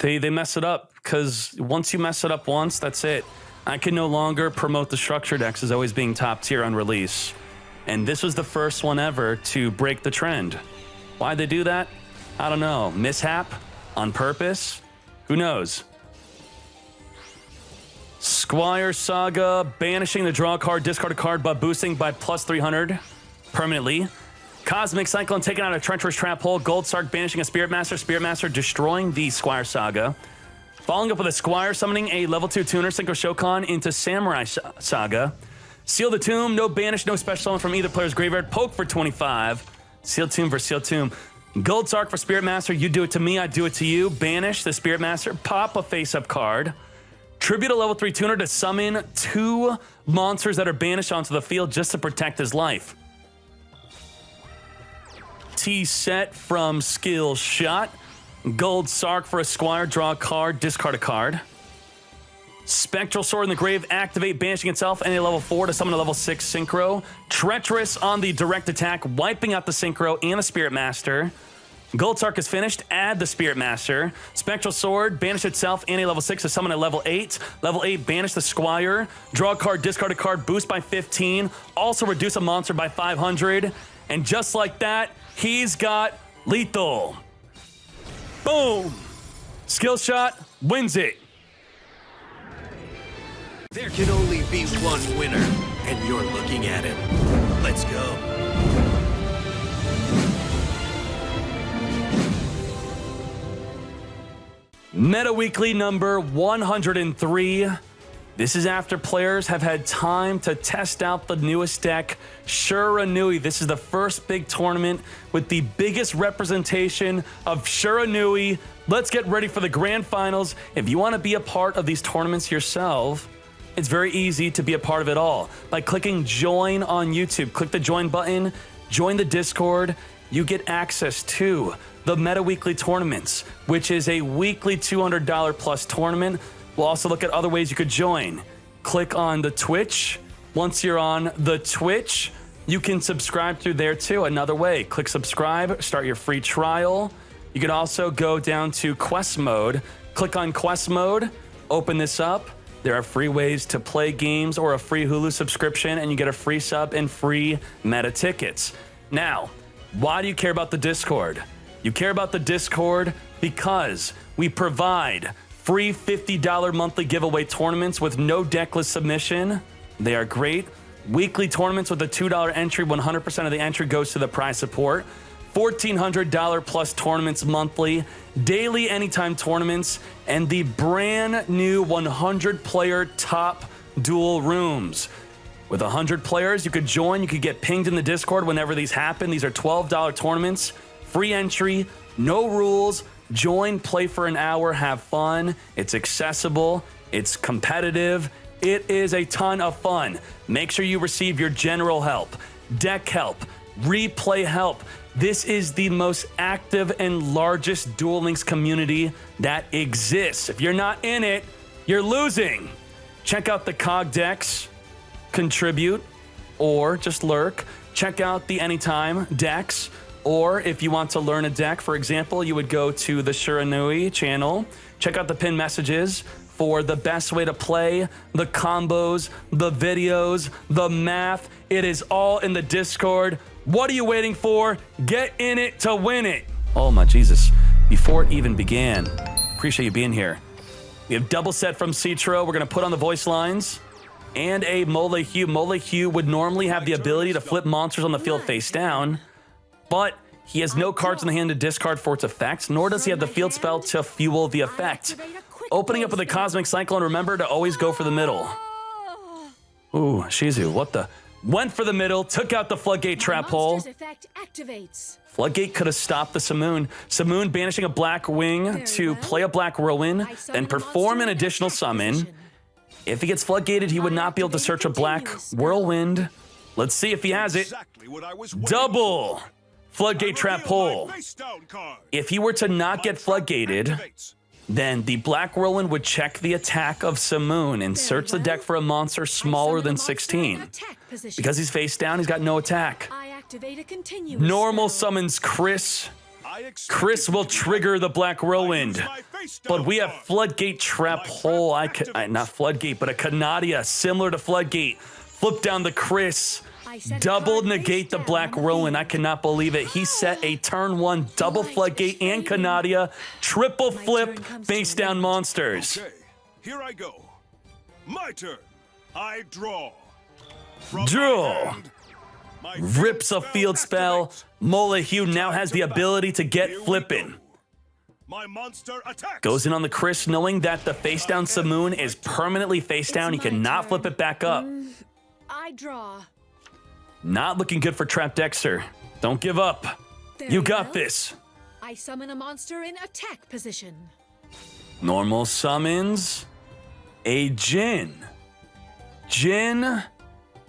They mess it up, because once you mess it up once, that's it. I can no longer promote the structure decks as always being top tier on release. And this was the first one ever to break the trend. Why'd they do that? I don't know. Mishap? On purpose? Who knows? Squire Saga, banishing the draw card, discard a card, but boosting by plus 300 permanently. Cosmic Cyclone taking out a Treacherous Trap Hole. Gold Sark banishing a Spirit Master destroying the Squire Saga. Following up with a Squire, summoning a level 2 tuner, Synchro Shokan into Samurai Saga. Seal the Tomb, no banish, no special summon from either player's graveyard. Poke for 25. Seal Tomb for Seal Tomb. Gold Sark for Spirit Master, you do it to me, I do it to you. Banish the Spirit Master, pop a face-up card. Tribute a level 3 tuner to summon 2 monsters that are banished onto the field just to protect his life. T-set from Skill Shot. Gold Sark for a Squire, draw a card, discard a card. Spectral Sword in the Grave, activate, banishing itself, and a level 4 to summon a level 6 Synchro. Treacherous on the direct attack, wiping out the Synchro and the Spirit Master. Gold Sark is finished, add the Spirit Master. Spectral Sword, banish itself and a level 6 to summon a level 8. Level 8, banish the Squire. Draw a card, discard a card, boost by 15. Also reduce a monster by 500. And just like that, he's got lethal. Boom! Skill Shot wins it. There can only be one winner, and you're looking at it. Let's go. Meta Weekly number 103. This is after players have had time to test out the newest deck, Shiranui. This is the first big tournament with the biggest representation of Shiranui. Let's get ready for the grand finals. If you want to be a part of these tournaments yourself, it's very easy to be a part of it all. By clicking join on YouTube, click the join button, join the Discord, you get access to the Meta Weekly tournaments, which is a weekly $200 plus tournament. We'll also look at other ways you could join. Click on the Twitch. Once you're on the Twitch, you can subscribe through there too. Another way, click subscribe, start your free trial. You can also go down to Quest Mode, click on Quest Mode, open this up. There are free ways to play games or a free Hulu subscription, and you get a free sub and free meta tickets. Now, why do you care about the Discord? You care about the Discord because we provide free $50 monthly giveaway tournaments with no decklist submission. They are great. Weekly tournaments with a $2 entry, 100% of the entry goes to the prize support. $1,400 plus tournaments monthly, daily anytime tournaments, and the brand new 100-player top duel rooms. With 100 players, you could join, you could get pinged in the Discord whenever these happen. These are $12 tournaments, free entry, no rules. Join, play for an hour, have fun. It's accessible, it's competitive, it is a ton of fun. Make sure you receive your general help, deck help, replay help. This is the most active and largest Duel Links community that exists. If you're not in it, you're losing. Check out the COG decks, contribute, or just lurk. Check out the Anytime decks, or if you want to learn a deck, for example, you would go to the Shiranui channel. Check out the pinned messages for the best way to play, the combos, the videos, the math. It is all in the Discord. What are you waiting for? Get in it to win it. Oh my Jesus. Before it even began, appreciate you being here. We have double set from Citro. We're going to put on the voice lines and a Mole Hue. Mole Hue would normally have the ability to flip monsters on the field face down, but he has no cards in the hand to discard for its effect, nor does he have the field spell to fuel the effect. Opening up with a Cosmic Cyclone, remember to always go for the middle. Ooh, Shizu, what the? Went for the middle, took out the Floodgate Trap Hole. Floodgate could have stopped the Simoon. Simoon banishing a Black Wing to play a Black Whirlwind, then perform an additional summon. If he gets Floodgated, he would not be able to search a Black Whirlwind. Let's see if he has it. Double Floodgate Trap Hole. If he were to not get Floodgated, then the Black Whirlwind would check the attack of Simoon and search the deck for a monster smaller than 16. Because he's face down, he's got no attack. Normal summons Chris. Chris will trigger the Black Whirlwind. But we have Floodgate Trap Hole. Not Floodgate, but a Canadia, similar to Floodgate. Flip down the Chris. Double negate the Black Whirlwind. I cannot believe it. He set a turn 1 double Floodgate and Canadia. Triple flip face down monsters. Okay, here I go. My turn. I draw. Draw. Rips a field spell. Molehue now has the ability to get flipping. My monster attacks. Goes in on the Chris, knowing that the face down Simoon is permanently face down. He cannot flip it back up. I draw. Not looking good for Trap Dexter. Don't give up. You got this. I summon a monster in attack position. Normal summons a Jin. Jin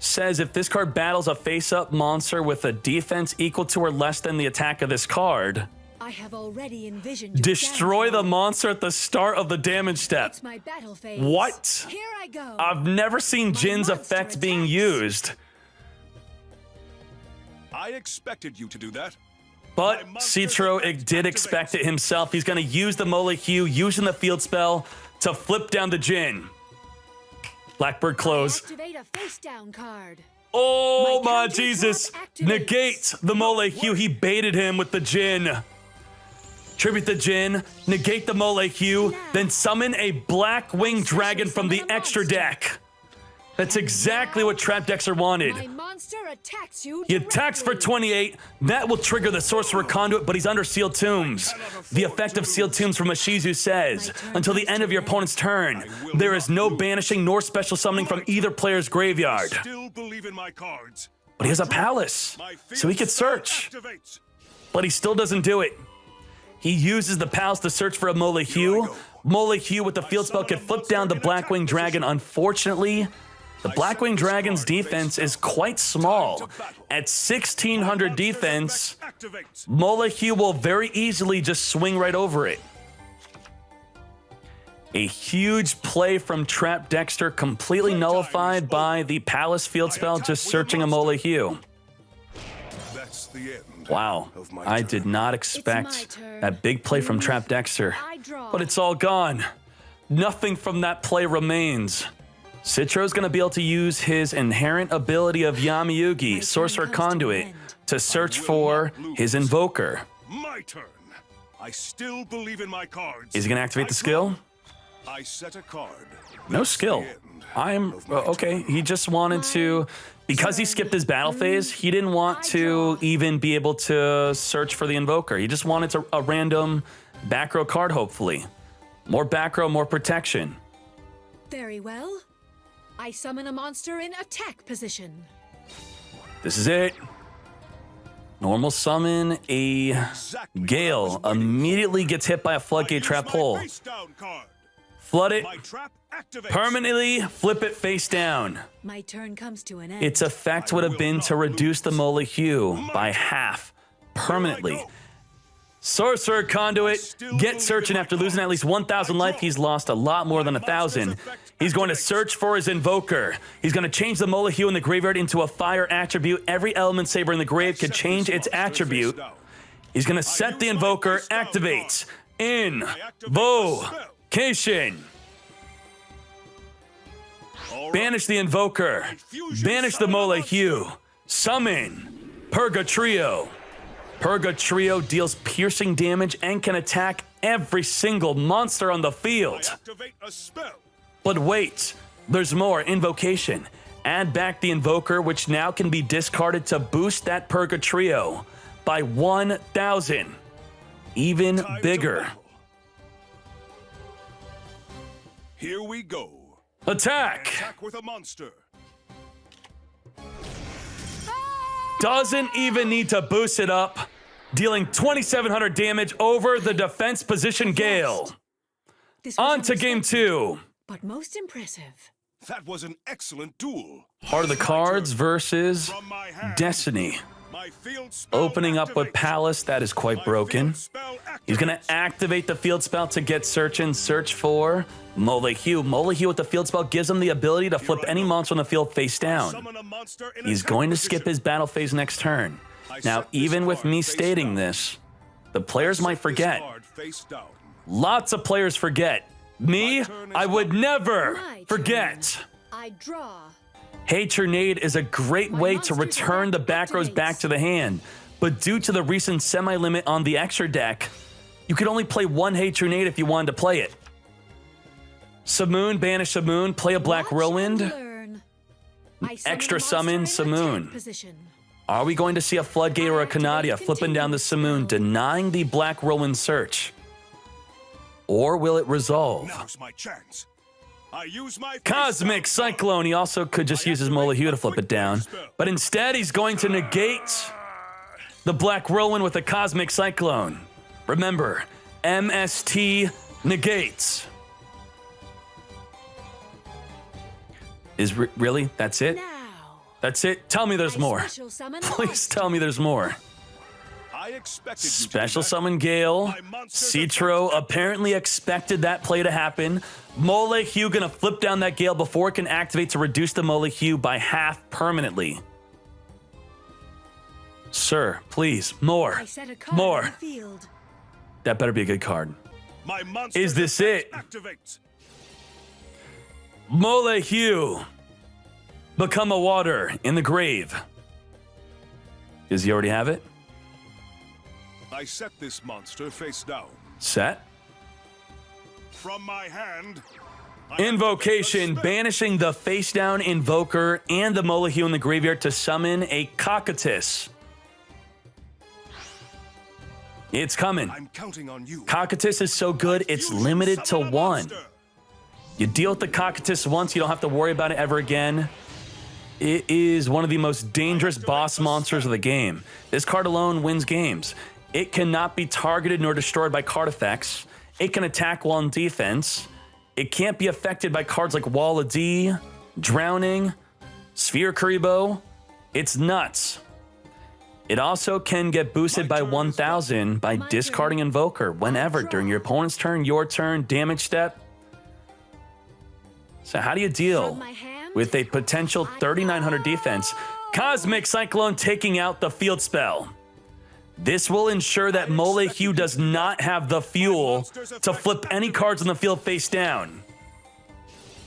says if this card battles a face-up monster with a defense equal to or less than the attack of this card, I have already envisioned destroy the monster at the start of the damage step. It's my battle phase. What? Here I go. I've never seen Jin's monster effect being attacks. used. I expected you to do that. But Citro did expect it himself. He's going to use the Molehue, using the field spell to flip down the Jin. Blackbird close. Activate a face down card. Oh My my counter Jesus. trap activates. Negate the Molehue. He baited him with the Jin. Tribute the Jin, negate the Molehue, then summon a Black Winged Dragon from the extra deck. That's exactly what Trap Dexter wanted. My monster attacks you. He attacks for 28. That will trigger the Sorcerer Conduit, but he's under Sealed Tombs. The effect of Sealed Tombs from Mashizu says, until the end of your opponent's turn, there is no banishing nor special summoning from either player's graveyard. Still believe in my cards. But he has a palace, so he could search. But he still doesn't do it. He uses the palace to search for a Molehue. Molehue with the field spell could flip down the Blackwing Dragon. Unfortunately, the Blackwing Dragon's defense is quite small. At 1600 defense, Molehue will very easily just swing right over it. A huge play from Trap Dexter, completely nullified by the Palace field spell, just searching a Molehue. That's the end. Wow, of my I turn. did not expect turn. that big play from Trap Dexter. I draw. But it's all gone. Nothing from that play remains. Citro's going to be able to use his inherent ability of Yami-Yugi, Sorcerer comes to an Conduit, end. to search for his Invoker. My turn. I still believe in my cards. Is he going to activate the skill? I set a card. No That's skill. the end I'm of my okay. turn. He just wanted to, because he skipped his battle phase, he didn't want to even be able to search for the Invoker. He just wanted a random back row card, hopefully. More back row, more protection. Very well. I summon a monster in attack position. This is it. Normal summon a Exactly Gale. what I was waiting Immediately gets hit by a I Floodgate use Trap my Hole. face down card. Flood it. My trap activates. Permanently flip it face down. My turn comes to an end. Its effect would have been to reduce the Molehue by half. Permanently. Sorcerer Conduit, get searching after losing at least 1,000 life. He's lost a lot more than 1,000. He's going to search for his Invoker. He's going to change the Molehue in the graveyard into a fire attribute. Every Element Saber in the grave could change its attribute. He's going to set the Invoker, activates. Invocation. Banish the Invoker. Banish the Molehue. Summon Purgatrio. Purgatrio deals piercing damage and can attack every single monster on the field. Activate a spell. But wait, there's more. Invocation. Add back the Invoker, which now can be discarded to boost that Purgatrio by 1,000. Even Time to bigger. battle. Here we go. Attack! Attack with a monster. Doesn't even need to boost it up. Dealing 2,700 damage over the defense position Gale. This was On to game unexpected, 2. but most impressive. That was an excellent duel. Heart of the Cards versus From my hand. Destiny. My field spell Opening up with activates. Palace, that is quite My broken. field spell He's going activates. to activate the field spell to get searching. Search for Molehue. Molehue with the field spell gives him the ability to flip any monster on the field face down. Summon a monster in He's attack going to position. skip his battle phase next turn. Now, even with me stating this, The players might Set this forget. card face down. Lots of players forget. Me, My turn is I would coming. never My forget. turn. I draw. Grenade is a great My way to monster's return the effect back rows back activates. to the hand. But due to the recent semi-limit on the extra deck, you could only play one Grenade if you wanted to play it. Simoon, banish Simoon, play a Black Watch and Whirlwind. learn. I summon Extra a monster summon in Simoon. attack position. Are we going to see a Floodgate or a Activate Canadia flipping down the Simoon, continuous spell. denying the Black Whirlwind search? Or will it resolve? Now's my chance. I use my face Cosmic down. Cyclone. He also could just use his Molehue to flip it down. But instead, he's going to negate the Black Whirlwind with a Cosmic Cyclone. Remember, MST negates. Really? That's it? Now. That's it? Tell me there's I more. special summon a Please monster. tell me there's more. I expected you to do Special that. summon Gale. My monster's Citro effect- apparently expected that play to happen. Molehue gonna flip down that Gale before it can activate to reduce the Molehue by half permanently. Sir, please, more. I set a card More. on the field. That better be a good card. My monster's Is this effect it? activates. Molehue. Become a water in the grave. Does he already have it? I set this monster face down. Set. From my hand. I Invocation, activate a spell. banishing the face down invoker and the Molehue in the graveyard to summon a Cocytus. It's coming. I'm counting on you. Cocytus is so good, it's Fusion limited to summon a one. monster. You deal with the Cocytus once, you don't have to worry about it ever again. It is one of the most dangerous boss monsters of the game. This card alone wins games. It cannot be targeted nor destroyed by card effects. It can attack while in defense. It can't be affected by cards like Wall of D, Drowning, Sphere Kuriboh. It's nuts. It also can get boosted by 1,000 by discarding Invoker whenever during your opponent's turn, your turn, damage step. So how do you deal From my hand, with a potential 3,900 defense? Cosmic Cyclone taking out the field spell. This will ensure that Molehue does not have the fuel to flip any cards on the field face down.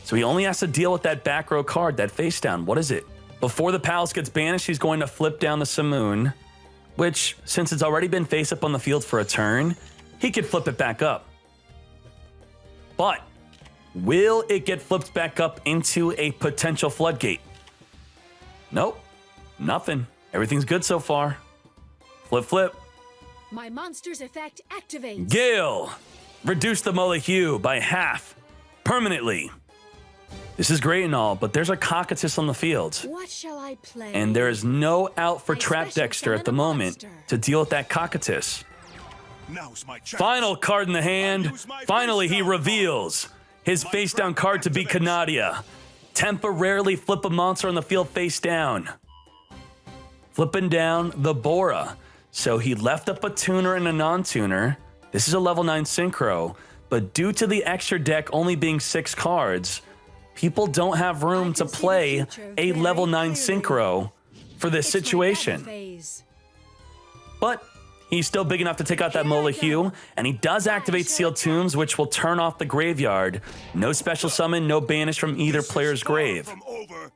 So he only has to deal with that back row card, that face down. What is it? Before the Palace gets banished, he's going to flip down the Simoon, which, since it's already been face up on the field for a turn, he could flip it back up. But will it get flipped back up into a potential floodgate? Nope, nothing. Everything's good so far. Flip, flip. my monster's effect activates. Gale, reduce the Molehue by half, permanently. This is great and all, but there's a Cocytus on the field. What shall I play? And there is no out for I Trap special Dexter at the summon a moment monster. to deal with that Cocytus. Now's my chance. Final card in the I hand. use my Finally, he face down reveals his My face down trap card to be activates. Canadia. Temporarily flip a monster on the field face down. Flipping down the Bora. So he left up a tuner and a non-tuner. This is a level 9 synchro, but due to the extra deck only being 6 cards, people don't have room I to can see the play future a very level 9 clearly. synchro for this It's my situation. battle phase. But he's still big enough to take out that Here I Molehue, go. and he does activate Sealed Tombs, which will turn off the graveyard. No special summon, no banish from either This is player's far grave. from over.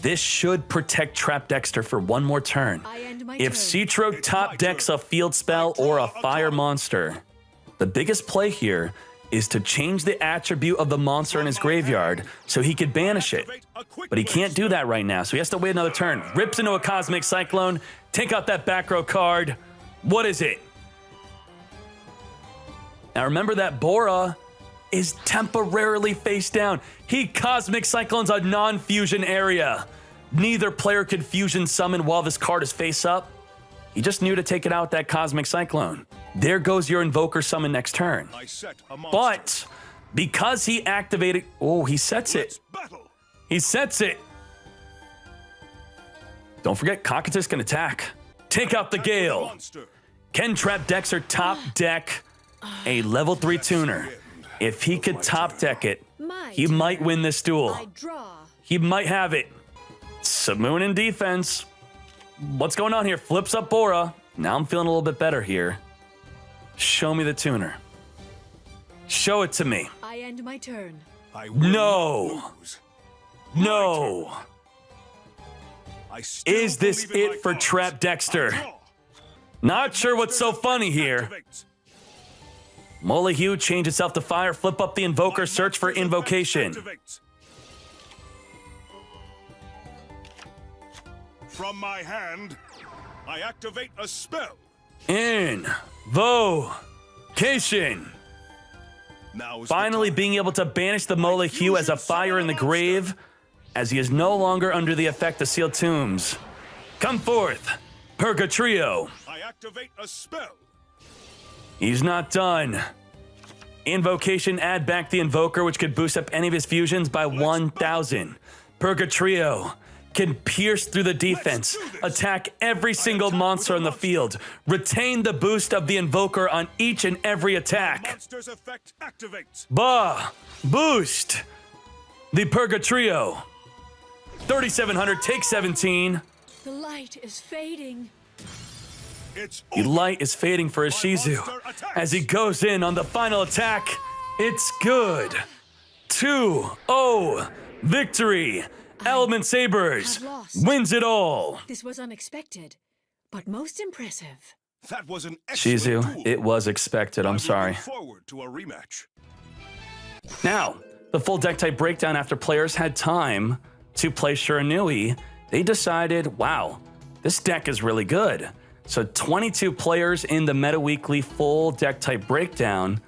This should protect Trap Dexter for one more turn. I end my If turn. Citro It's top my decks turn. a field spell or a draw a fire card. monster, the biggest play here is to change the attribute of the monster in his graveyard so he could banish it. Activate a quick But he play can't do spell. that right now, so he has to wait another turn. Rips into a Cosmic Cyclone, take out that back row card. What is it? Now remember that Bora is temporarily face down. He Cosmic Cyclones a non-fusion area. Neither player could fusion summon while this card is face up. He just knew to take it out with that Cosmic Cyclone. There goes your Invoker summon next turn. I set a monster. But because he activated, oh, he sets it. Let's battle. He sets it. Don't forget, Cocytus can attack. Take out the Attack with a Gale. monster. Can Trap Dexter top deck a level 3 tuner? If he could top deck it, My he turn. might win this duel. I draw. He might have it. Simoon in defense. What's going on here? Flips up Bora. Now I'm feeling a little bit better here. Show me the tuner. Show it to me. I end my turn. I will No. not lose. No. I still Is this believe in my it for cards. Trap Dexter? I draw. Not sure what's so funny here. Activate. Molyneux change itself to fire, flip up the invoker, My search for monster's effect invocation. activate. From my hand, I activate a spell. Invocation. Now is Finally the time. being able to banish the Molyneux as a fire in the grave, as he is no longer under the effect of sealed tombs. Come forth, Purgatrio. I activate a spell. He's not done. Invocation, add back the invoker, which could boost up any of his fusions by 1,000. Purgatrio can pierce through the defense, do this. attack every single attack monster with on a the field, retain the boost of the invoker on each and every attack. Monster's effect activate. Boost the Purgatrio. 3,700, take 17. The light is fading. It's The over. light is fading for Ishizu monster attacks. as he goes in on the final attack. It's good. 2-0 victory. Element Sabers have lost. wins it all. This was unexpected, but most impressive. That was an excellent Shizu, duel. it was expected. I I'm will sorry. look forward to a rematch. Now, the full deck type breakdown after players had time to play Shiranui, they decided, wow, this deck is really good. So 22 players in the Meta Weekly full deck type breakdown.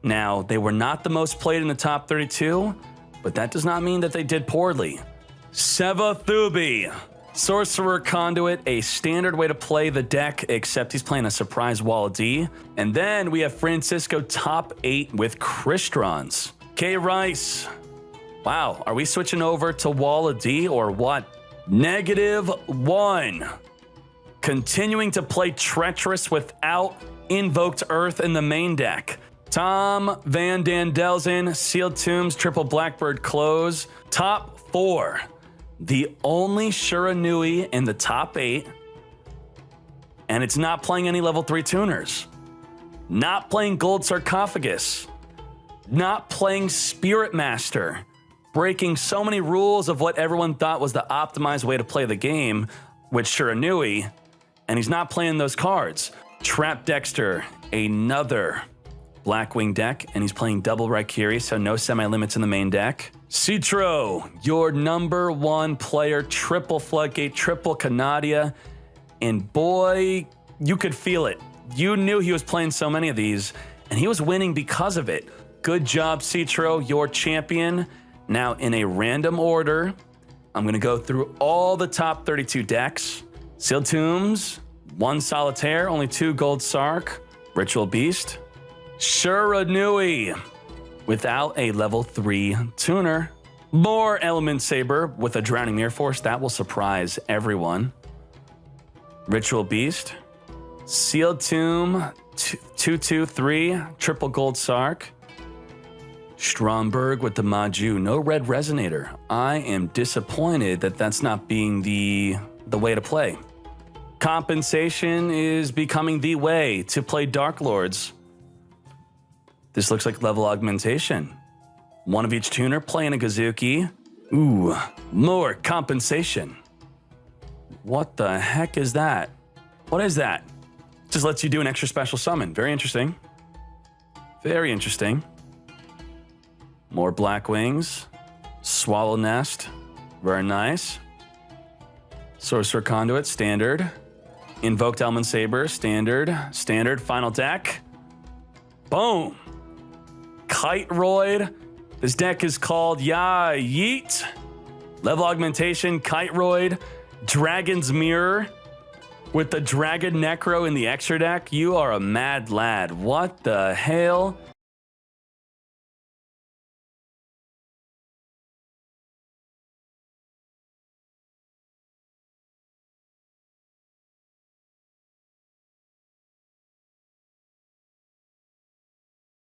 Now, they were not the most played in the top 32, but that does not mean that they did poorly. Seva Thubi, Sorcerer Conduit, a standard way to play the deck, except he's playing a surprise Wall D. And then we have Francisco top 8 with Kristrons. K Rice. Wow, are we switching over to Wall D or what? -1. Continuing to play Treacherous without Invoked Earth in the main deck. Tom Van Dandelzen, Sealed Tombs, Triple Blackbird Close. Top 4. The only Shiranui in the top 8. And it's not playing any level 3 tuners. Not playing Gold Sarcophagus. Not playing Spirit Master. Breaking so many rules of what everyone thought was the optimized way to play the game with Shiranui. And he's not playing those cards. Trap Dexter, another Blackwing deck, and he's playing double Raikiri, so no semi-limits in the main deck. Citro, your #1 player, triple Floodgate, triple Canadia, and boy, you could feel it. You knew he was playing so many of these, and he was winning because of it. Good job, Citro, your champion. Now, in a random order, I'm going to go through all the top 32 decks. Sealed Tombs, 1 Solitaire, only 2 Gold Sark, Ritual Beast, Shiranui, without a level 3 tuner. More Element Saber with a Drowning Mirror Force, that will surprise everyone. Ritual Beast, Sealed Tomb, 223, triple Gold Sark. Stromberg with the Maju, no red Resonator. I am disappointed that that's not being the way to play. Compensation is becoming the way to play Dark Lords. This looks like level augmentation. 1 of each tuner playing a Gazuki. Ooh, more compensation. What the heck is that? What is that? Just lets you do an extra special summon. Very interesting. Very interesting. More Black Wings. Swallow Nest. Very nice. Sorcerer Conduit, standard. Invoked Element Saber, standard. Standard, final deck. Boom. Kite Roid. This deck is called Ya Yeet. Level augmentation, Kite Roid. Dragon's Mirror. With the Dragon Necro in the extra deck. You are a mad lad. What the hell?